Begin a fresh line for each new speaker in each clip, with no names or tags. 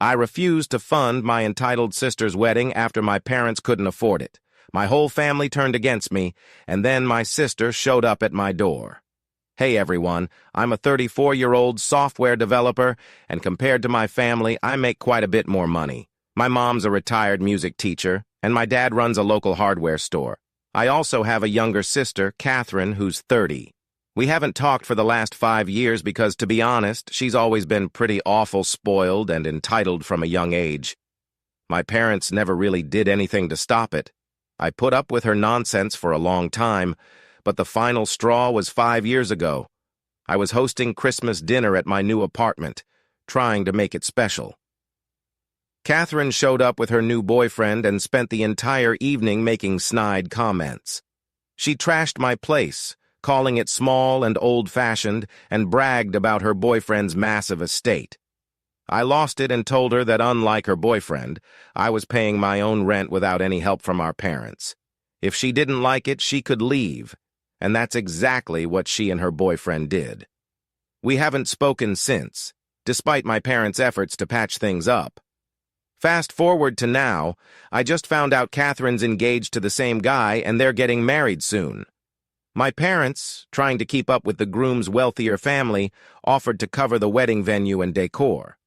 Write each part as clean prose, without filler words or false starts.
I refused to fund my entitled sister's wedding after my parents couldn't afford it. My whole family turned against me, and then my sister showed up at my door. Hey everyone, I'm a 34-year-old software developer, and compared to my family, I make quite a bit more money. My mom's a retired music teacher, and my dad runs a local hardware store. I also have a younger sister, Catherine, who's 30. We haven't talked for the last 5 years because, to be honest, she's always been pretty awful spoiled and entitled from a young age. My parents never really did anything to stop it. I put up with her nonsense for a long time, but the final straw was 5 years ago. I was hosting Christmas dinner at my new apartment, trying to make it special. Catherine showed up with her new boyfriend and spent the entire evening making snide comments. She trashed my place, calling it small and old-fashioned, and bragged about her boyfriend's massive estate. I lost it and told her that unlike her boyfriend, I was paying my own rent without any help from our parents. If she didn't like it, she could leave, and that's exactly what she and her boyfriend did. We haven't spoken since, despite my parents' efforts to patch things up. Fast forward to now, I just found out Catherine's engaged to the same guy and they're getting married soon. My parents, trying to keep up with the groom's wealthier family, offered to cover the wedding venue and decor.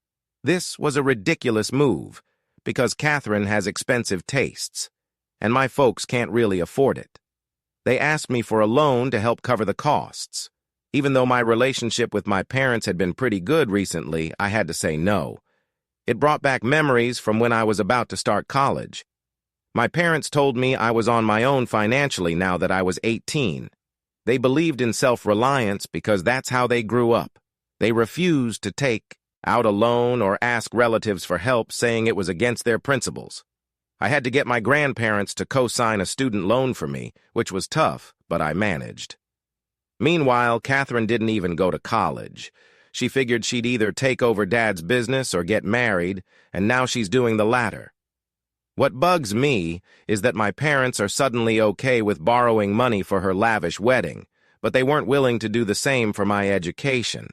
This was a ridiculous move, because Catherine has expensive tastes, and my folks can't really afford it. They asked me for a loan to help cover the costs. Even though my relationship with my parents had been pretty good recently, I had to say no. It brought back memories from when I was about to start college. My parents told me I was on my own financially now that I was 18. They believed in self-reliance because that's how they grew up. They refused to take out a loan or ask relatives for help, saying it was against their principles. I had to get my grandparents to co-sign a student loan for me, which was tough, but I managed. Meanwhile, Catherine didn't even go to college. She figured she'd either take over Dad's business or get married, and now she's doing the latter. What bugs me is that my parents are suddenly okay with borrowing money for her lavish wedding, but they weren't willing to do the same for my education.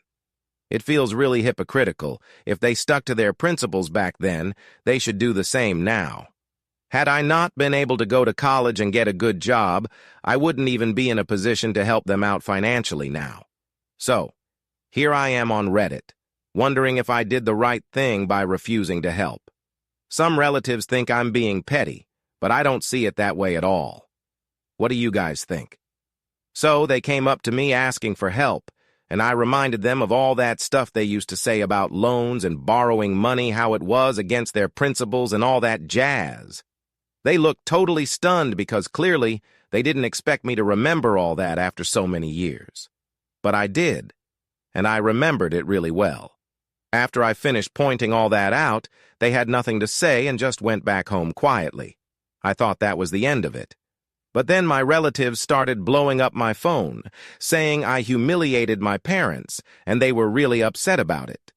It feels really hypocritical. If they stuck to their principles back then, they should do the same now. Had I not been able to go to college and get a good job, I wouldn't even be in a position to help them out financially now. So, here I am on Reddit, wondering if I did the right thing by refusing to help. Some relatives think I'm being petty, but I don't see it that way at all. What do you guys think? So they came up to me asking for help, and I reminded them of all that stuff they used to say about loans and borrowing money, how it was against their principles and all that jazz. They looked totally stunned because clearly they didn't expect me to remember all that after so many years. But I did, and I remembered it really well. After I finished pointing all that out, they had nothing to say and just went back home quietly. I thought that was the end of it. But then my relatives started blowing up my phone, saying I humiliated my parents, and they were really upset about it.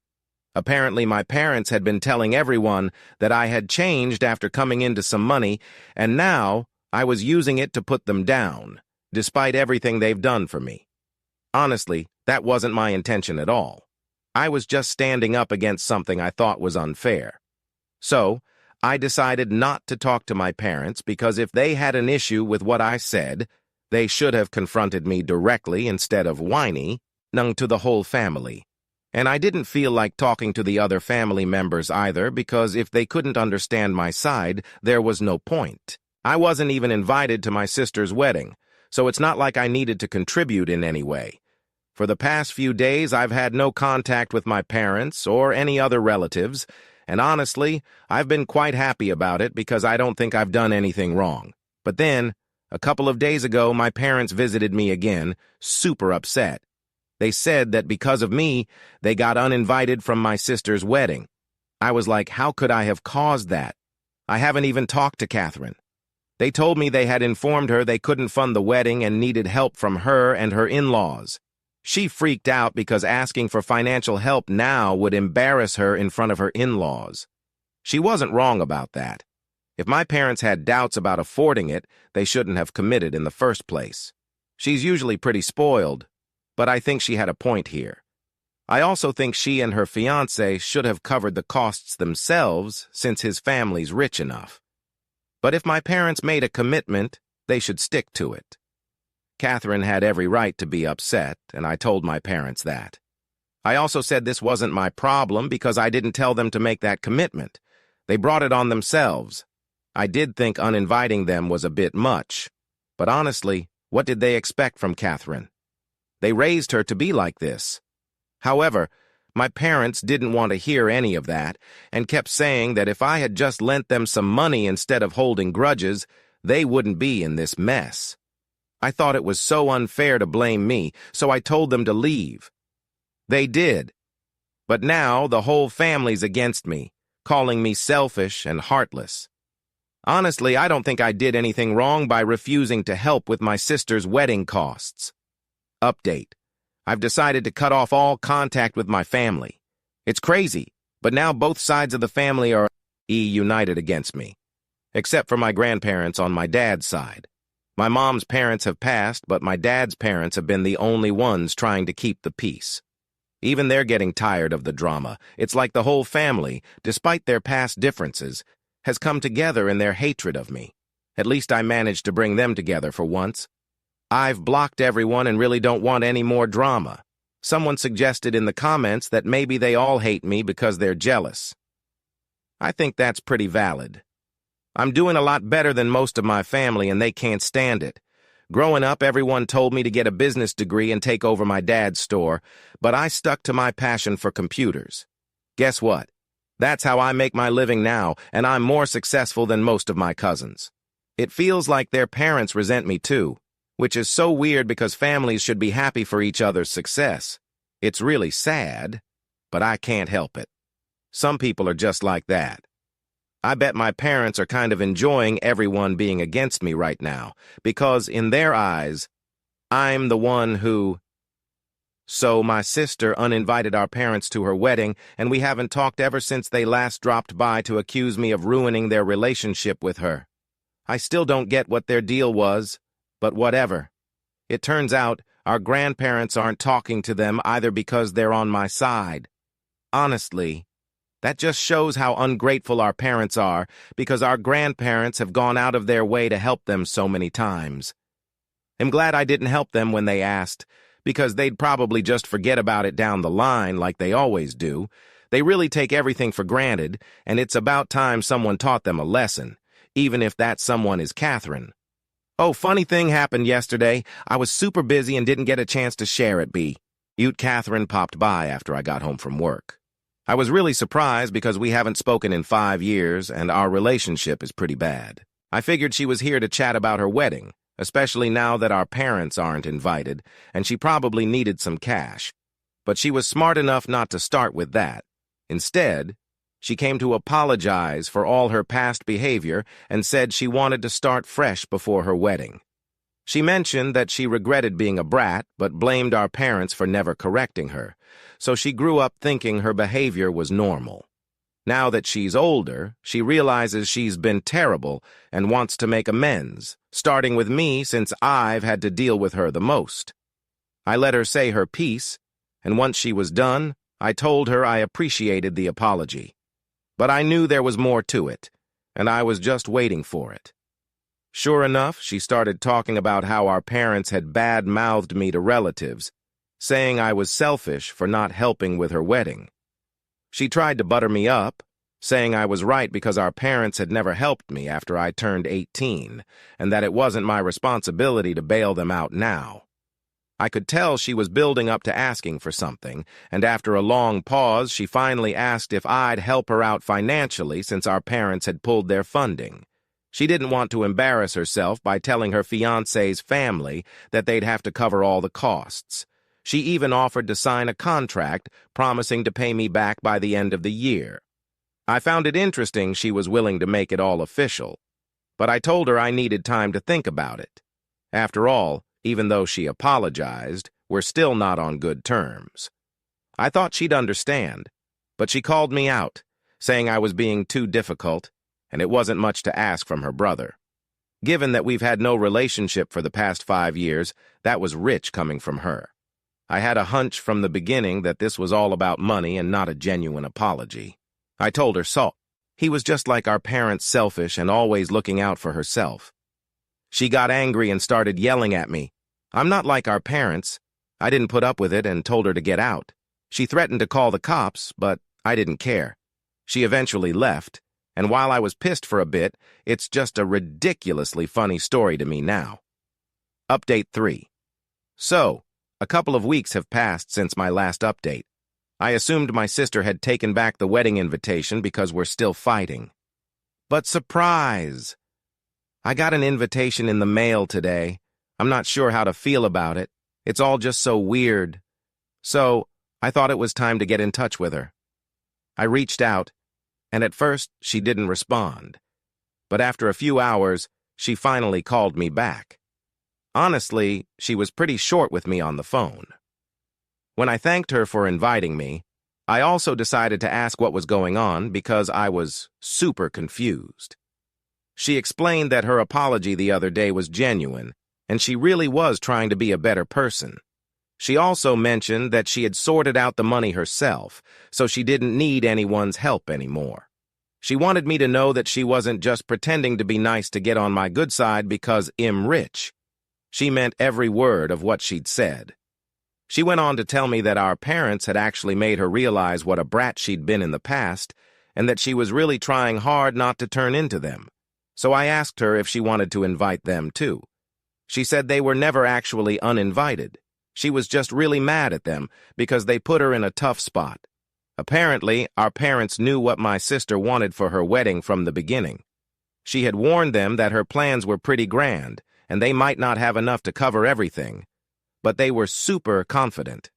Apparently my parents had been telling everyone that I had changed after coming into some money, and now I was using it to put them down, despite everything they've done for me. Honestly, that wasn't my intention at all. I was just standing up against something I thought was unfair. So, I decided not to talk to my parents because if they had an issue with what I said, they should have confronted me directly instead of whining to the whole family. And I didn't feel like talking to the other family members either because if they couldn't understand my side, there was no point. I wasn't even invited to my sister's wedding, so it's not like I needed to contribute in any way. For the past few days, I've had no contact with my parents or any other relatives, and honestly, I've been quite happy about it because I don't think I've done anything wrong. But then, a couple of days ago, my parents visited me again, super upset. They said that because of me, they got uninvited from my sister's wedding. I was like, how could I have caused that? I haven't even talked to Catherine. They told me they had informed her they couldn't fund the wedding and needed help from her and her in-laws. She freaked out because asking for financial help now would embarrass her in front of her in-laws. She wasn't wrong about that. If my parents had doubts about affording it, they shouldn't have committed in the first place. She's usually pretty spoiled, but I think she had a point here. I also think she and her fiancé should have covered the costs themselves since his family's rich enough. But if my parents made a commitment, they should stick to it. Catherine had every right to be upset, and I told my parents that. I also said this wasn't my problem because I didn't tell them to make that commitment. They brought it on themselves. I did think uninviting them was a bit much. But honestly, what did they expect from Catherine? They raised her to be like this. However, my parents didn't want to hear any of that and kept saying that if I had just lent them some money instead of holding grudges, they wouldn't be in this mess. I thought it was so unfair to blame me, so I told them to leave. They did. But now the whole family's against me, calling me selfish and heartless. Honestly, I don't think I did anything wrong by refusing to help with my sister's wedding costs. Update. I've decided to cut off all contact with my family. It's crazy, but now both sides of the family are united against me, except for my grandparents on my dad's side. My mom's parents have passed, but my dad's parents have been the only ones trying to keep the peace. Even they're getting tired of the drama. It's like the whole family, despite their past differences, has come together in their hatred of me. At least I managed to bring them together for once. I've blocked everyone and really don't want any more drama. Someone suggested in the comments that maybe they all hate me because they're jealous. I think that's pretty valid. I'm doing a lot better than most of my family and they can't stand it. Growing up, everyone told me to get a business degree and take over my dad's store, but I stuck to my passion for computers. Guess what? That's how I make my living now, and I'm more successful than most of my cousins. It feels like their parents resent me too, which is so weird because families should be happy for each other's success. It's really sad, but I can't help it. Some people are just like that. I bet my parents are kind of enjoying everyone being against me right now, because in their eyes, I'm the one who... So my sister uninvited our parents to her wedding, and we haven't talked ever since they last dropped by to accuse me of ruining their relationship with her. I still don't get what their deal was, but whatever. It turns out our grandparents aren't talking to them either because they're on my side. Honestly, that just shows how ungrateful our parents are because our grandparents have gone out of their way to help them so many times. I'm glad I didn't help them when they asked, because they'd probably just forget about it down the line like they always do. They really take everything for granted, and it's about time someone taught them a lesson, even if that someone is Catherine. Oh, funny thing happened yesterday. I was super busy and didn't get a chance to share it, Catherine popped by after I got home from work. I was really surprised because we haven't spoken in 5 years and our relationship is pretty bad. I figured she was here to chat about her wedding, especially now that our parents aren't invited, and she probably needed some cash. But she was smart enough not to start with that. Instead, she came to apologize for all her past behavior and said she wanted to start fresh before her wedding. She mentioned that she regretted being a brat, but blamed our parents for never correcting her, so she grew up thinking her behavior was normal. Now that she's older, she realizes she's been terrible and wants to make amends, starting with me since I've had to deal with her the most. I let her say her piece, and once she was done, I told her I appreciated the apology. But I knew there was more to it, and I was just waiting for it. Sure enough, she started talking about how our parents had bad-mouthed me to relatives, saying I was selfish for not helping with her wedding. She tried to butter me up, saying I was right because our parents had never helped me after I turned 18, and that it wasn't my responsibility to bail them out now. I could tell she was building up to asking for something, and after a long pause, she finally asked if I'd help her out financially since our parents had pulled their funding. She didn't want to embarrass herself by telling her fiancé's family that they'd have to cover all the costs. She even offered to sign a contract promising to pay me back by the end of the year. I found it interesting she was willing to make it all official, but I told her I needed time to think about it. After all, even though she apologized, we're still not on good terms. I thought she'd understand, but she called me out, saying I was being too difficult, and it wasn't much to ask from her brother. Given that we've had no relationship for the past 5 years, that was rich coming from her. I had a hunch from the beginning that this was all about money and not a genuine apology. I told her so. He was just like our parents, selfish and always looking out for herself. She got angry and started yelling at me. I'm not like our parents. I didn't put up with it and told her to get out. She threatened to call the cops, but I didn't care. She eventually left, and while I was pissed for a bit, it's just a ridiculously funny story to me now. Update 3. So, a couple of weeks have passed since my last update. I assumed my sister had taken back the wedding invitation because we're still fighting. But surprise! I got an invitation in the mail today. I'm not sure how to feel about it. It's all just so weird. So, I thought it was time to get in touch with her. I reached out, and at first she didn't respond. But after a few hours, she finally called me back. Honestly, she was pretty short with me on the phone. When I thanked her for inviting me, I also decided to ask what was going on because I was super confused. She explained that her apology the other day was genuine, and she really was trying to be a better person. She also mentioned that she had sorted out the money herself, so she didn't need anyone's help anymore. She wanted me to know that she wasn't just pretending to be nice to get on my good side because I'm rich. She meant every word of what she'd said. She went on to tell me that our parents had actually made her realize what a brat she'd been in the past, and that she was really trying hard not to turn into them. So I asked her if she wanted to invite them too. She said they were never actually uninvited. She was just really mad at them because they put her in a tough spot. Apparently, our parents knew what my sister wanted for her wedding from the beginning. She had warned them that her plans were pretty grand, and they might not have enough to cover everything. But they were super confident.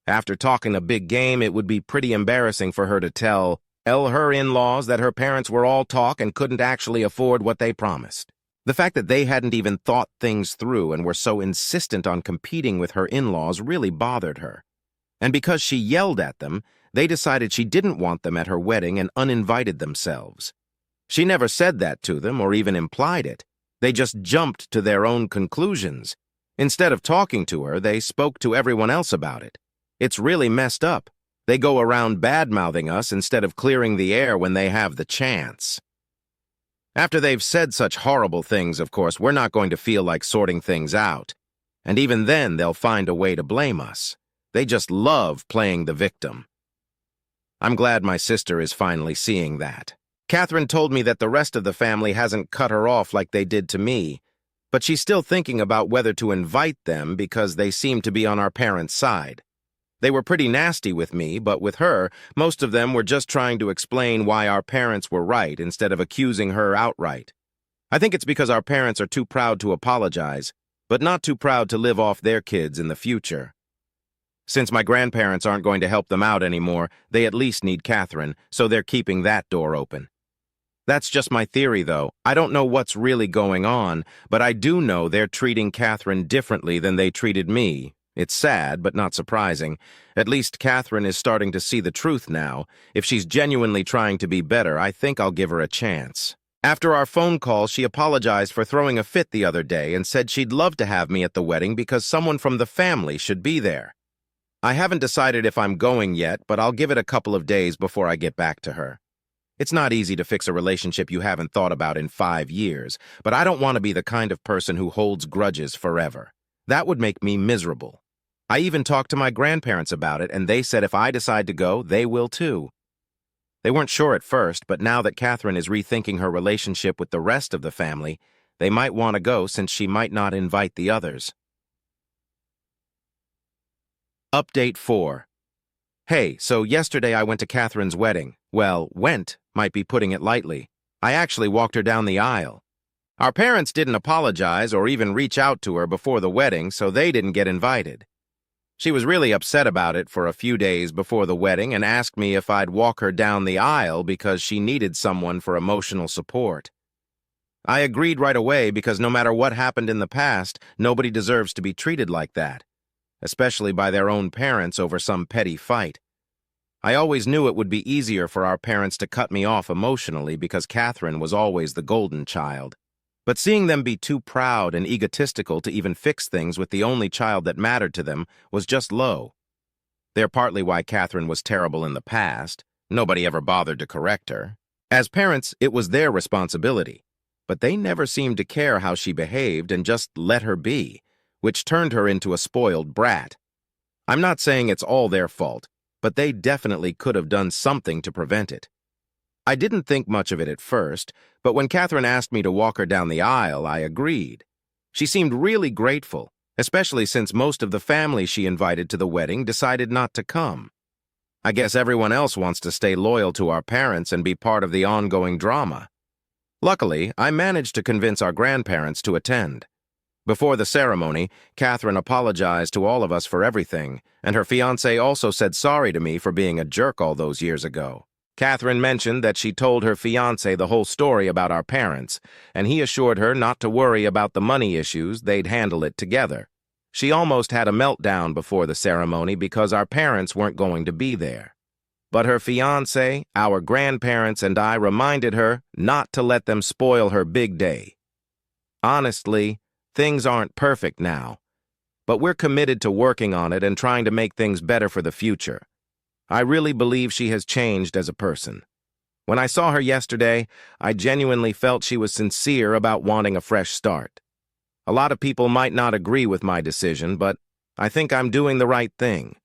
After talking a big game, it would be pretty embarrassing for her to tell her in-laws that her parents were all talk and couldn't actually afford what they promised. The fact that they hadn't even thought things through and were so insistent on competing with her in-laws really bothered her. And because she yelled at them, they decided she didn't want them at her wedding and uninvited themselves. She never said that to them or even implied it. They just jumped to their own conclusions. Instead of talking to her, they spoke to everyone else about it. It's really messed up. They go around bad-mouthing us instead of clearing the air when they have the chance. After they've said such horrible things, of course, we're not going to feel like sorting things out. And even then, they'll find a way to blame us. They just love playing the victim. I'm glad my sister is finally seeing that. Catherine told me that the rest of the family hasn't cut her off like they did to me, but she's still thinking about whether to invite them because they seem to be on our parents' side. They were pretty nasty with me, but with her, most of them were just trying to explain why our parents were right instead of accusing her outright. I think it's because our parents are too proud to apologize, but not too proud to live off their kids in the future. Since my grandparents aren't going to help them out anymore, they at least need Catherine, so they're keeping that door open. That's just my theory, though. I don't know what's really going on, but I do know they're treating Catherine differently than they treated me. It's sad, but not surprising. At least Catherine is starting to see the truth now. If she's genuinely trying to be better, I think I'll give her a chance. After our phone call, she apologized for throwing a fit the other day and said she'd love to have me at the wedding because someone from the family should be there. I haven't decided if I'm going yet, but I'll give it a couple of days before I get back to her. It's not easy to fix a relationship you haven't thought about in 5 years, but I don't want to be the kind of person who holds grudges forever. That would make me miserable. I even talked to my grandparents about it, and they said if I decide to go, they will too. They weren't sure at first, but now that Catherine is rethinking her relationship with the rest of the family, they might want to go since she might not invite the others. Update 4. Hey, so yesterday I went to Catherine's wedding. Well, went might be putting it lightly. I actually walked her down the aisle. Our parents didn't apologize or even reach out to her before the wedding, so they didn't get invited. She was really upset about it for a few days before the wedding and asked me if I'd walk her down the aisle because she needed someone for emotional support. I agreed right away because no matter what happened in the past, nobody deserves to be treated like that, especially by their own parents over some petty fight. I always knew it would be easier for our parents to cut me off emotionally because Catherine was always the golden child. But seeing them be too proud and egotistical to even fix things with the only child that mattered to them was just low. They're partly why Catherine was terrible in the past. Nobody ever bothered to correct her. As parents, it was their responsibility. But they never seemed to care how she behaved and just let her be, which turned her into a spoiled brat. I'm not saying it's all their fault, but they definitely could have done something to prevent it. I didn't think much of it at first, but when Catherine asked me to walk her down the aisle, I agreed. She seemed really grateful, especially since most of the family she invited to the wedding decided not to come. I guess everyone else wants to stay loyal to our parents and be part of the ongoing drama. Luckily, I managed to convince our grandparents to attend. Before the ceremony, Catherine apologized to all of us for everything, and her fiancé also said sorry to me for being a jerk all those years ago. Catherine mentioned that she told her fiancé the whole story about our parents, and he assured her not to worry about the money issues, they'd handle it together. She almost had a meltdown before the ceremony because our parents weren't going to be there. But her fiancé, our grandparents, and I reminded her not to let them spoil her big day. Honestly, things aren't perfect now, but we're committed to working on it and trying to make things better for the future. I really believe she has changed as a person. When I saw her yesterday, I genuinely felt she was sincere about wanting a fresh start. A lot of people might not agree with my decision, but I think I'm doing the right thing.